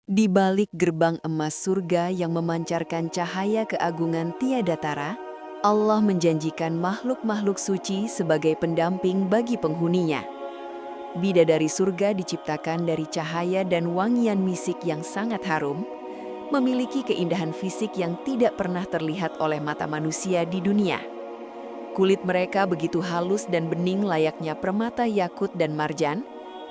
Di balik gerbang emas surga yang memancarkan cahaya keagungan tiada tara, Allah menjanjikan makhluk-makhluk suci sebagai pendamping bagi penghuninya. Bidadari surga diciptakan dari cahaya dan wangian misik yang sangat harum, memiliki keindahan fisik yang tidak pernah terlihat oleh mata manusia di dunia. Kulit mereka begitu halus dan bening layaknya permata yakut dan marjan.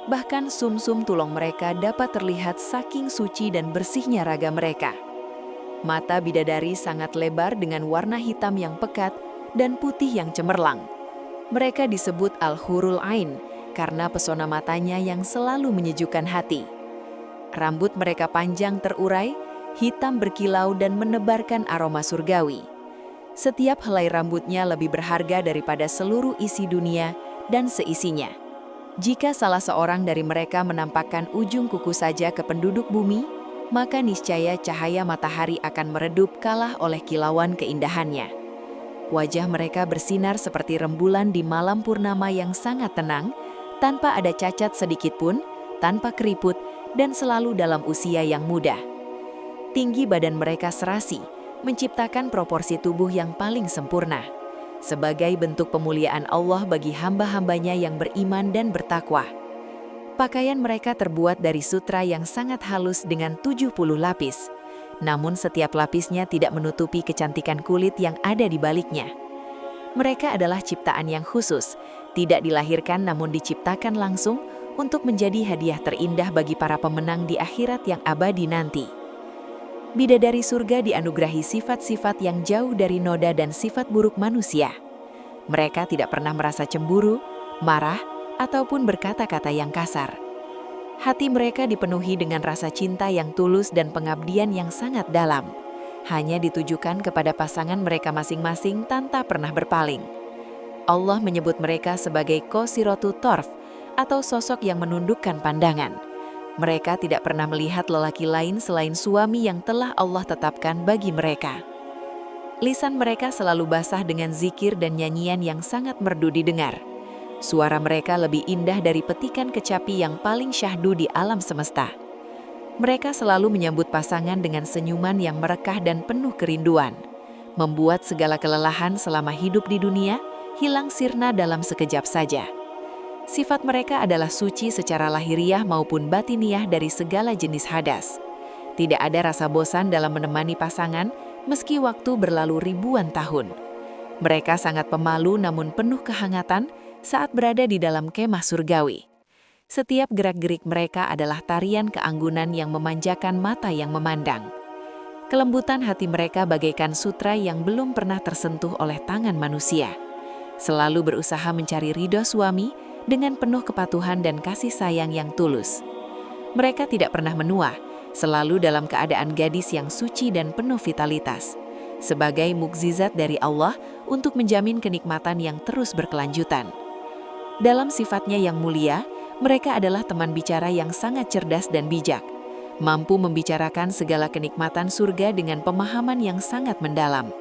Bahkan sumsum tulang mereka dapat terlihat saking suci dan bersihnya raga mereka. Mata bidadari sangat lebar dengan warna hitam yang pekat dan putih yang cemerlang. Mereka disebut Al-Hurul Ain karena pesona matanya yang selalu menyejukkan hati. Rambut mereka panjang terurai, hitam berkilau dan menebarkan aroma surgawi. Setiap helai rambutnya lebih berharga daripada seluruh isi dunia dan seisinya. Jika salah seorang dari mereka menampakkan ujung kuku saja ke penduduk bumi, maka niscaya cahaya matahari akan meredup kalah oleh kilauan keindahannya. Wajah mereka bersinar seperti rembulan di malam purnama yang sangat tenang, tanpa ada cacat sedikit pun, tanpa keriput, dan selalu dalam usia yang muda. Tinggi badan mereka serasi, menciptakan proporsi tubuh yang paling sempurna. Sebagai bentuk pemuliaan Allah bagi hamba-hambanya yang beriman dan bertakwa. Pakaian mereka terbuat dari sutra yang sangat halus dengan 70 lapis. Namun setiap lapisnya tidak menutupi kecantikan kulit yang ada di baliknya. Mereka adalah ciptaan yang khusus, tidak dilahirkan namun diciptakan langsung untuk menjadi hadiah terindah bagi para pemenang di akhirat yang abadi nanti. Bidadari surga dianugerahi sifat-sifat yang jauh dari noda dan sifat buruk manusia. Mereka tidak pernah merasa cemburu, marah, ataupun berkata-kata yang kasar. Hati mereka dipenuhi dengan rasa cinta yang tulus dan pengabdian yang sangat dalam. Hanya ditujukan kepada pasangan mereka masing-masing tanpa pernah berpaling. Allah menyebut mereka sebagai Qasiratu Tarf, atau sosok yang menundukkan pandangan. Mereka tidak pernah melihat lelaki lain selain suami yang telah Allah tetapkan bagi mereka. Lisan mereka selalu basah dengan zikir dan nyanyian yang sangat merdu didengar. Suara mereka lebih indah dari petikan kecapi yang paling syahdu di alam semesta. Mereka selalu menyambut pasangan dengan senyuman yang merekah dan penuh kerinduan, membuat segala kelelahan selama hidup di dunia hilang sirna dalam sekejap saja. Sifat mereka adalah suci secara lahiriah maupun batiniah dari segala jenis hadas. Tidak ada rasa bosan dalam menemani pasangan meski waktu berlalu ribuan tahun. Mereka sangat pemalu namun penuh kehangatan saat berada di dalam kemah surgawi. Setiap gerak-gerik mereka adalah tarian keanggunan yang memanjakan mata yang memandang. Kelembutan hati mereka bagaikan sutra yang belum pernah tersentuh oleh tangan manusia. Selalu berusaha mencari ridho suami dengan penuh kepatuhan dan kasih sayang yang tulus. Mereka tidak pernah menua, selalu dalam keadaan gadis yang suci dan penuh vitalitas, sebagai mukjizat dari Allah untuk menjamin kenikmatan yang terus berkelanjutan. Dalam sifatnya yang mulia, mereka adalah teman bicara yang sangat cerdas dan bijak, mampu membicarakan segala kenikmatan surga dengan pemahaman yang sangat mendalam.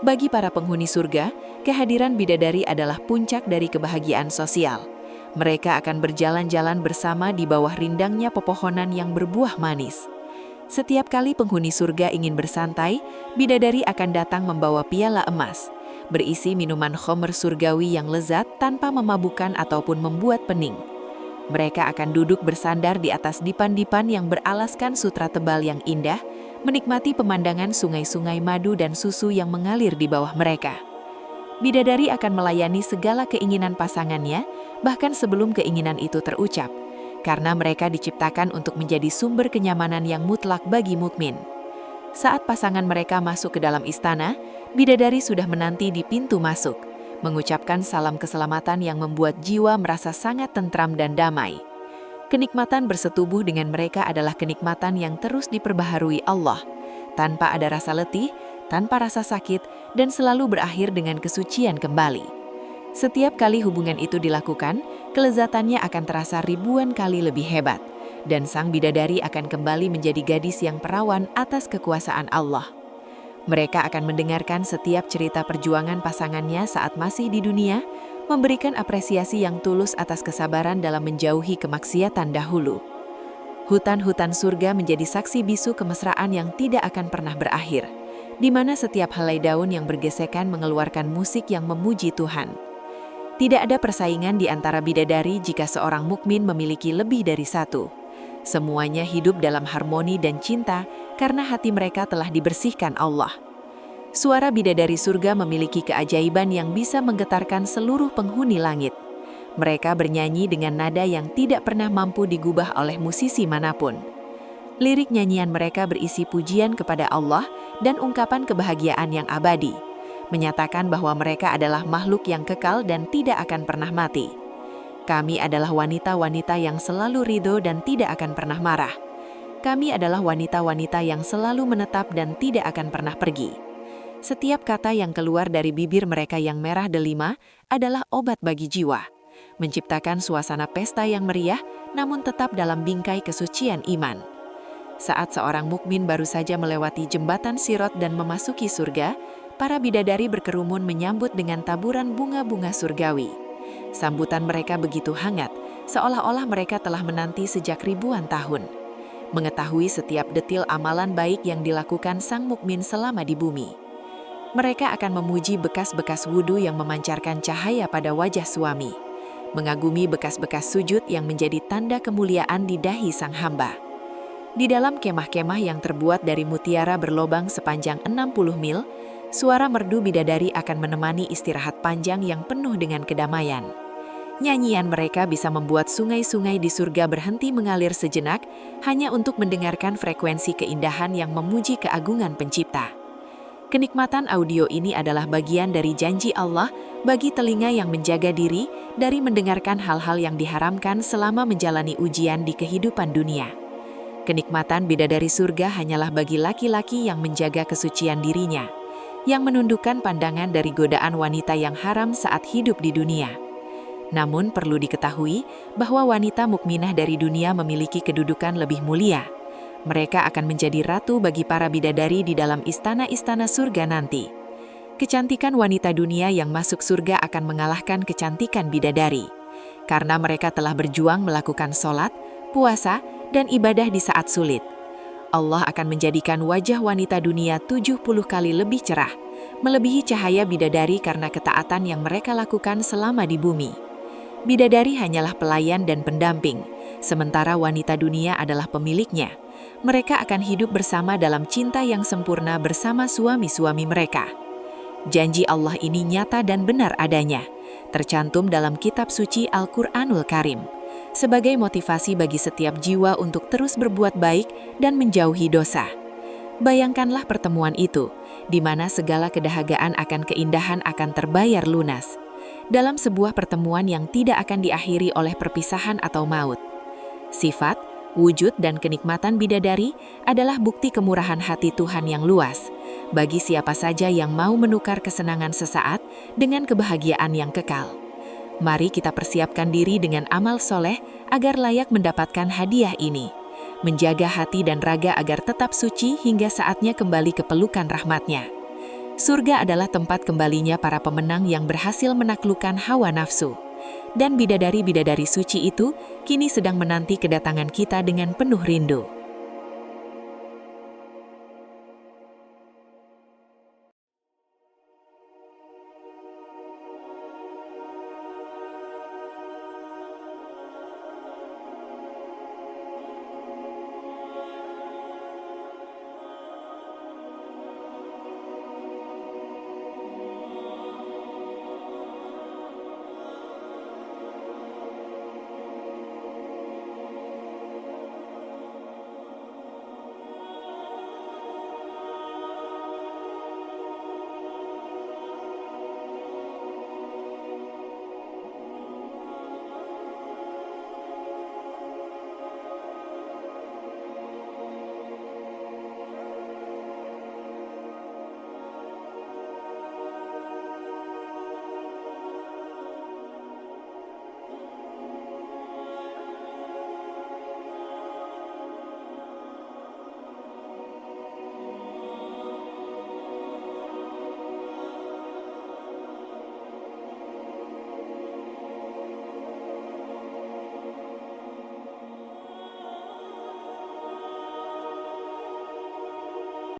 Bagi para penghuni surga, kehadiran bidadari adalah puncak dari kebahagiaan sosial. Mereka akan berjalan-jalan bersama di bawah rindangnya pepohonan yang berbuah manis. Setiap kali penghuni surga ingin bersantai, bidadari akan datang membawa piala emas, berisi minuman khomer surgawi yang lezat tanpa memabukkan ataupun membuat pening. Mereka akan duduk bersandar di atas dipan-dipan yang beralaskan sutra tebal yang indah, menikmati pemandangan sungai-sungai madu dan susu yang mengalir di bawah mereka. Bidadari akan melayani segala keinginan pasangannya, bahkan sebelum keinginan itu terucap, karena mereka diciptakan untuk menjadi sumber kenyamanan yang mutlak bagi mukmin. Saat pasangan mereka masuk ke dalam istana, bidadari sudah menanti di pintu masuk, mengucapkan salam keselamatan yang membuat jiwa merasa sangat tentram dan damai. Kenikmatan bersetubuh dengan mereka adalah kenikmatan yang terus diperbaharui Allah, tanpa ada rasa letih, tanpa rasa sakit, dan selalu berakhir dengan kesucian kembali. Setiap kali hubungan itu dilakukan, kelezatannya akan terasa ribuan kali lebih hebat, dan sang bidadari akan kembali menjadi gadis yang perawan atas kekuasaan Allah. Mereka akan mendengarkan setiap cerita perjuangan pasangannya saat masih di dunia, memberikan apresiasi yang tulus atas kesabaran dalam menjauhi kemaksiatan dahulu. Hutan-hutan surga menjadi saksi bisu kemesraan yang tidak akan pernah berakhir, di mana setiap helai daun yang bergesekan mengeluarkan musik yang memuji Tuhan. Tidak ada persaingan di antara bidadari jika seorang mukmin memiliki lebih dari satu. Semuanya hidup dalam harmoni dan cinta karena hati mereka telah dibersihkan Allah. Suara bidadari surga memiliki keajaiban yang bisa menggetarkan seluruh penghuni langit. Mereka bernyanyi dengan nada yang tidak pernah mampu digubah oleh musisi manapun. Lirik nyanyian mereka berisi pujian kepada Allah dan ungkapan kebahagiaan yang abadi, menyatakan bahwa mereka adalah makhluk yang kekal dan tidak akan pernah mati. Kami adalah wanita-wanita yang selalu ridho dan tidak akan pernah marah. Kami adalah wanita-wanita yang selalu menetap dan tidak akan pernah pergi. Setiap kata yang keluar dari bibir mereka yang merah delima adalah obat bagi jiwa, menciptakan suasana pesta yang meriah namun tetap dalam bingkai kesucian iman. Saat seorang mukmin baru saja melewati jembatan Sirat dan memasuki surga, para bidadari berkerumun menyambut dengan taburan bunga-bunga surgawi. Sambutan mereka begitu hangat, seolah-olah mereka telah menanti sejak ribuan tahun. Mengetahui setiap detil amalan baik yang dilakukan sang mukmin selama di bumi. Mereka akan memuji bekas-bekas wudhu yang memancarkan cahaya pada wajah suami, mengagumi bekas-bekas sujud yang menjadi tanda kemuliaan di dahi sang hamba. Di dalam kemah-kemah yang terbuat dari mutiara berlobang sepanjang 60 mil, suara merdu bidadari akan menemani istirahat panjang yang penuh dengan kedamaian. Nyanyian mereka bisa membuat sungai-sungai di surga berhenti mengalir sejenak hanya untuk mendengarkan frekuensi keindahan yang memuji keagungan Pencipta. Kenikmatan audio ini adalah bagian dari janji Allah bagi telinga yang menjaga diri dari mendengarkan hal-hal yang diharamkan selama menjalani ujian di kehidupan dunia. Kenikmatan bidadari surga hanyalah bagi laki-laki yang menjaga kesucian dirinya, yang menundukkan pandangan dari godaan wanita yang haram saat hidup di dunia. Namun perlu diketahui bahwa wanita mukminah dari dunia memiliki kedudukan lebih mulia. Mereka akan menjadi ratu bagi para bidadari di dalam istana-istana surga nanti. Kecantikan wanita dunia yang masuk surga akan mengalahkan kecantikan bidadari, karena mereka telah berjuang melakukan sholat, puasa, dan ibadah di saat sulit. Allah akan menjadikan wajah wanita dunia 70 kali lebih cerah, melebihi cahaya bidadari karena ketaatan yang mereka lakukan selama di bumi. Bidadari hanyalah pelayan dan pendamping, sementara wanita dunia adalah pemiliknya. Mereka akan hidup bersama dalam cinta yang sempurna bersama suami-suami mereka. Janji Allah ini nyata dan benar adanya, tercantum dalam kitab suci Al-Quranul Karim, sebagai motivasi bagi setiap jiwa untuk terus berbuat baik dan menjauhi dosa. Bayangkanlah pertemuan itu, di mana segala kedahagaan akan keindahan akan terbayar lunas, dalam sebuah pertemuan yang tidak akan diakhiri oleh perpisahan atau maut. Sifat, wujud, dan kenikmatan bidadari adalah bukti kemurahan hati Tuhan yang luas, bagi siapa saja yang mau menukar kesenangan sesaat dengan kebahagiaan yang kekal. Mari kita persiapkan diri dengan amal soleh agar layak mendapatkan hadiah ini. Menjaga hati dan raga agar tetap suci hingga saatnya kembali ke pelukan rahmatnya. Surga adalah tempat kembalinya para pemenang yang berhasil menaklukkan hawa nafsu. Dan bidadari-bidadari suci itu kini sedang menanti kedatangan kita dengan penuh rindu.